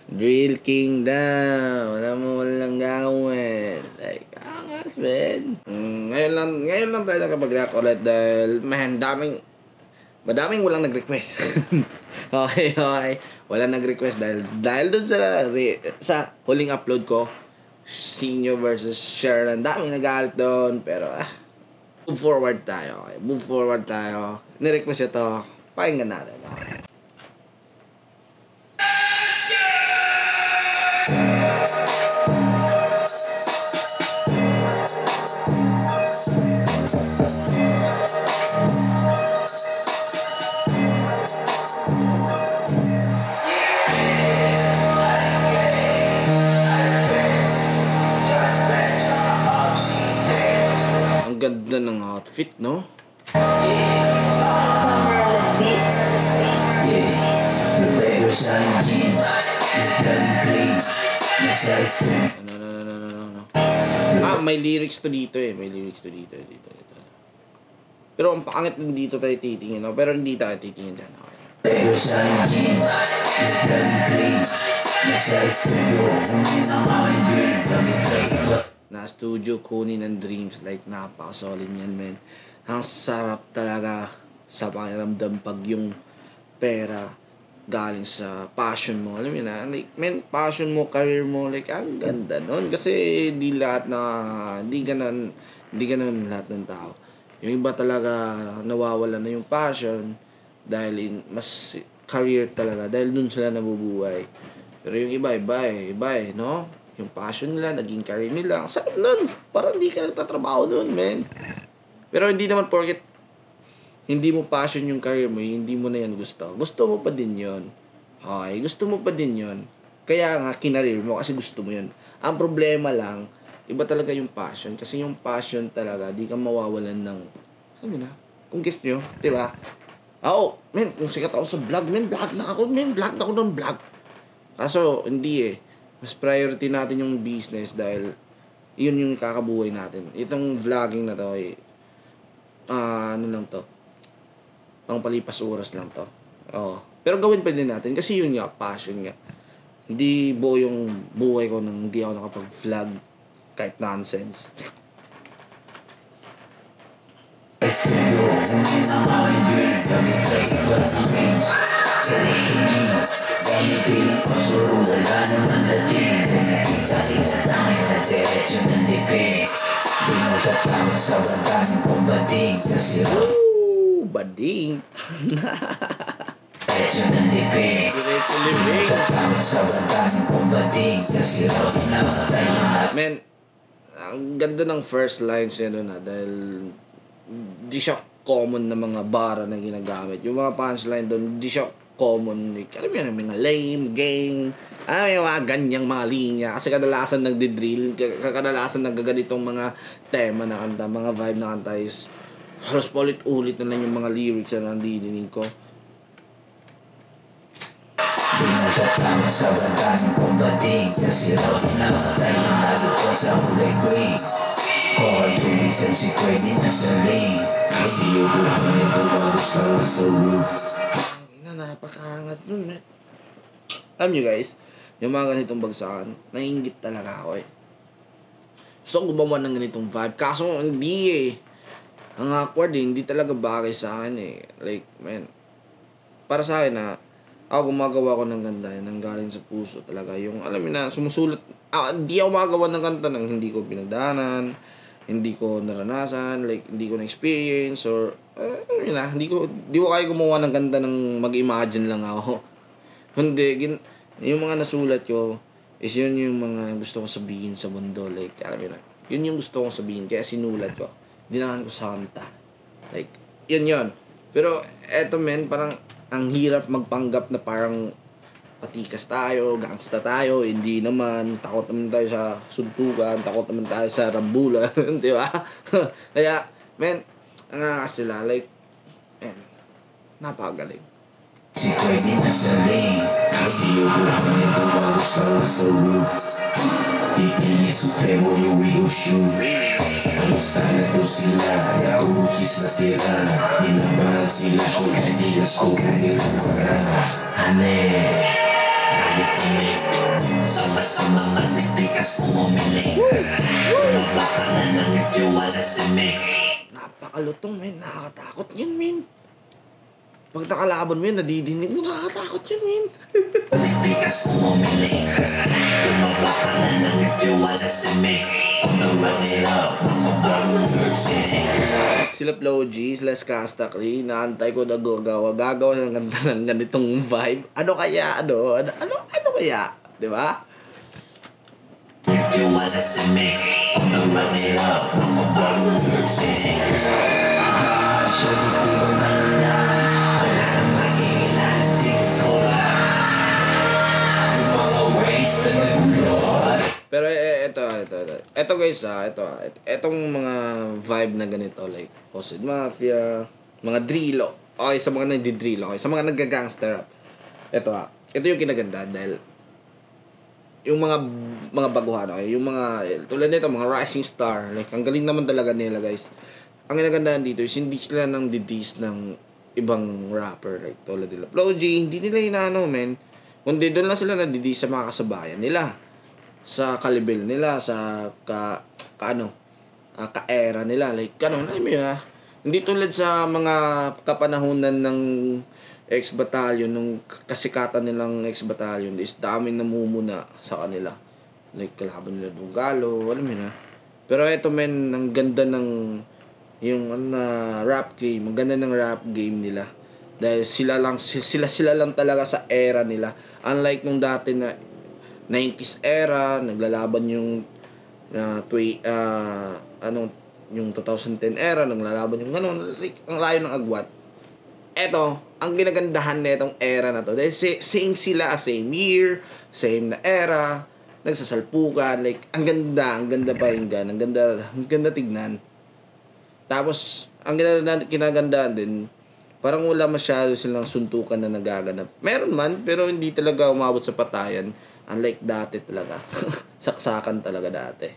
Drill Kingdom. Walang gawin. Like, angas, man. Ngayon lang tayo nakapag-react ulit dahil, man, madaming walang nag-request. Okay. Walang nag-request dahil dun sa huling upload ko, Senior versus Sharon. Daming nag-aalap doon, pero move forward tayo. Okay? Move forward tayo. Ni-request ito. Pakinggan natin. Okay? Ang ganda ng outfit, no? No. May lyrics to dito eh. Dito. Pero ang pangit din dito tayo titingin, no? Pero hindi tayo titingin dyan. Okay. Na studio kunin ng dreams, like napaka-solid yan, men. Ang sarap talaga sa pakiramdam pag yung pera galing sa passion mo. Alam mo na, like, men, passion mo, career mo, like, ang ganda nun. Kasi di ganun lahat ng tao. Yung iba talaga nawawala na yung passion dahil mas career talaga, dahil dun sila nabubuhay. Pero yung iba no? Yung passion nila, naging career nila. Ang sarap nun. Parang hindi ka nagtatrabaho nun, men. Pero hindi naman porket hindi mo passion yung career mo, hindi mo na yan gusto. Gusto mo pa din yun. Okay, gusto mo pa din yun. Kaya nga, kinareer mo kasi gusto mo yun. Ang problema lang, iba talaga yung passion. Kasi yung passion talaga, di ka mawawalan ng, sabi na, kung guess nyo, di ba? Men, kung sikat ako sa vlog, men, vlog na ako ng vlog. Kaso, hindi eh. Mas priority natin yung business dahil yun yung kakabuhay natin. Itong vlogging na to ay, ano lang to, pang palipas oras lang to. Pero gawin pa din natin kasi yun nga, passion nga. Hindi buo yung buhay ko nang hindi ako nakapag-vlog kahit nonsense. Bading. Men, ang ganda ng first lines yun na dahil di siya common na mga bara na ginagamit. Yung mga punchline doon, di siya common. Alam mo yan, mga lame, gang, yung mga ganyang mga linya. Kasi kadalasan nagdi-drill, kadalasan nagaganitong mga tema na kanta, mga vibe na kanta is halos paulit-ulit na lang yung mga lyrics na nandidinig ko. Di nagtatama sa bandang kumbating kasi raw sinamatay ang nalo ko sa kulay green. Or tulisan si Queenie na sa lane. Hindi yung buhay na tumalos lang sa roof. Napakaangas nun, eh. Alam nyo guys, yung mga ganitong bagsakan, naiingit talaga ako eh. Gusto kong gumawa ng ganitong vibe, kaso hindi eh. Ang awkward eh, hindi talaga bagay sa akin eh. Like, man, para sa akin na, ako gumagawa ko ng ganda, nang galing sa puso talaga. Yung, alam mo na, sumusulat, hindi ako makagawa ng kanta nang hindi ko pinagdaanan, hindi ko naranasan, like, hindi ko na-experience, or, hindi ko kaya gumawa ng ganda ng mag-imagine lang ako. Hindi, yung mga nasulat ko, is yun yung mga gusto ko sabihin sa mundo, like, alam mo na, yun yung gusto kong sabihin, kaya sinulat ko, dinahan ko sa kanta. Like, yun. Pero, eto men, parang, ang hirap magpanggap na parang patikas tayo, gangsta tayo, hindi naman, takot naman tayo sa suntukan, takot naman tayo sa rambulan, di ba? Kaya, men, nga sila, like, man, napakagaling. Si Queenie na sa lane, kasi yung buhay na tumalos lang sa roof. Titili supremo yung wheel shoe. Kamusta na doon sila, nakuhukis na tira. Hinabahan sila kung hindi na scope ng nilagara. Hane, Sama-sama matitikas umili. Bumaba ka na lang if you wanna see me. Napakalutong, men. Nakakatakot yan, men. Pag nakalaban mo yun, nadidinig mo, nakakatakot yan, men. Matitikas umili. Bumaba ka na lang if you wanna see me. Run it up, sila Flow G, sila Skastakli, naantay ko na gagawa ng ganda ng ganitong vibe. Ano kaya? Ano kaya? Di ba? If you wanna see me, run it up, surely di ba malala? Wala nang mag-iilan at di ko yung mga ways na nagulot. Pero ito guys etong mga vibe na ganito like Posted Mafia, mga drillo. Okay, sa mga nagdi-drill, okay, sa mga nagga-gangster rap. Ito yung kinaganda dahil yung mga baguhan, okay, yung mga tulad nito, mga rising star, like ang galing naman talaga nila guys. Ang kinagandaan dito is hindi sila nang didis ng ibang rapper like tulad nila Flow G, hindi nila inaano men. Kundi doon lang sila nadidis sa mga kasabayan nila. Sa kalibel nila, sa ka-era nila, like alam mo yun, hindi tulad sa mga kapanahunan ng ex-battalion, nung kasikatan nilang ex-battalion is daming namumuna sa kanila, like kalaban nila Dungalo, alam mo yun. Pero eto men, ang ganda ng yung rap game, ang ganda ng rap game nila dahil sila lang talaga sa era nila, unlike nung dati na 90s era, naglalaban yung yung 2010 era, naglalaban yung like, ang layo ng agwat. Eto, ang ginagandahan nitong era na to, dahil same sila, same year, same na era, nagsasalpukan, like, ang ganda pakinggan, ang ganda tignan. Tapos, ang kinagandahan din, parang wala masyado silang suntukan na nagaganap. Meron man, pero hindi talaga umabot sa patayan. Unlike dati talaga. Saksakan talaga dati.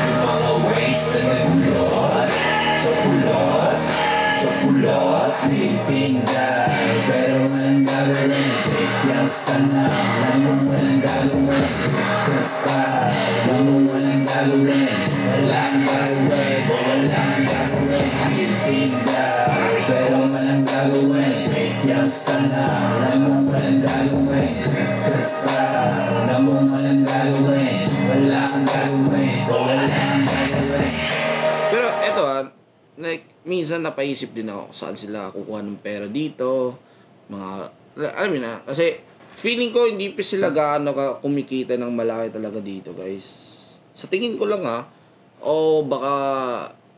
Yung mga ways na nagulot sa pulot, titinda. Pero walang gagawin, yang sana. Walang gagawin, kaspa. Walang gagawin, walang gagawin, titinda. Pero walang gagawin, yang sana. Walang gagawin, kaspa. Walang gagawin, walang gagawin. Pero eto like minsan napaisip din ako saan sila kukuha ng pera dito, mga alam mo na, kasi feeling ko hindi pa sila gaano kumikita ng malaki talaga dito guys. Sa tingin ko lang o baka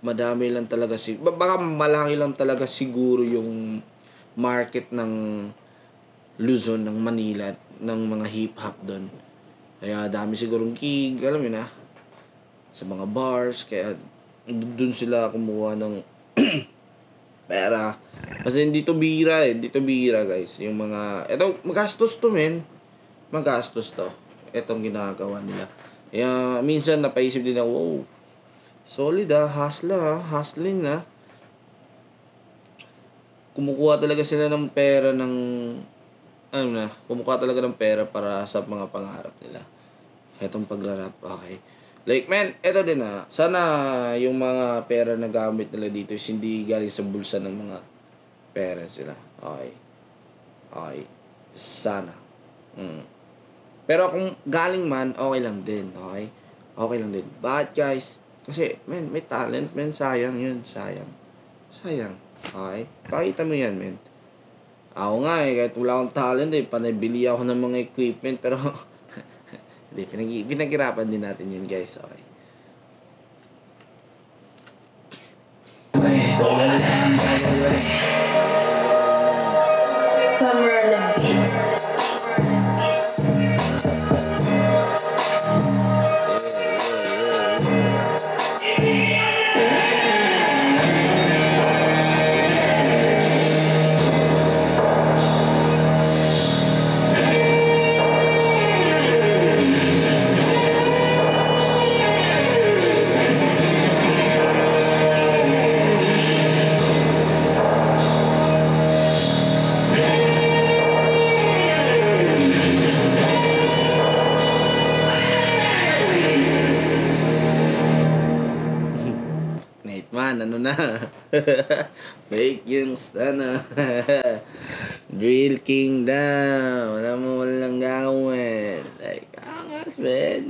madami lang talaga baka malaki lang talaga siguro yung market ng Luzon, ng Manila, ng mga hip hop doon. Kaya dami sigurong gig, alam mo na, sa mga bars, kaya doon sila kumuha ng pera. Kasi dito bihira guys. Yung mga, eto, magastos to men. Magastos to. Etong ginagawa nila. Kaya minsan napaisip din ako, wow, solid hustling kumukuha talaga sila ng pera ng, kumukuha talaga ng pera para sa mga pangarap nila. Etong pagrarap, okay. Like, man, eto din sana yung mga pera na gamit nila dito is hindi galing sa bulsa ng mga parents nila. Okay. Sana. Pero kung galing man, okay lang din. Okay? Okay lang din. But guys, kasi, man, may talent, man. Sayang yun. Sayang. Okay? Pakita mo yan, man. Ako nga kahit wala akong talent panabili ako ng mga equipment, pero hindi, pinaghirapan din natin yun guys, okay. yan, ano na. Fake yung na. Drill King down. Wala mo walang gawin. Like, angas, man.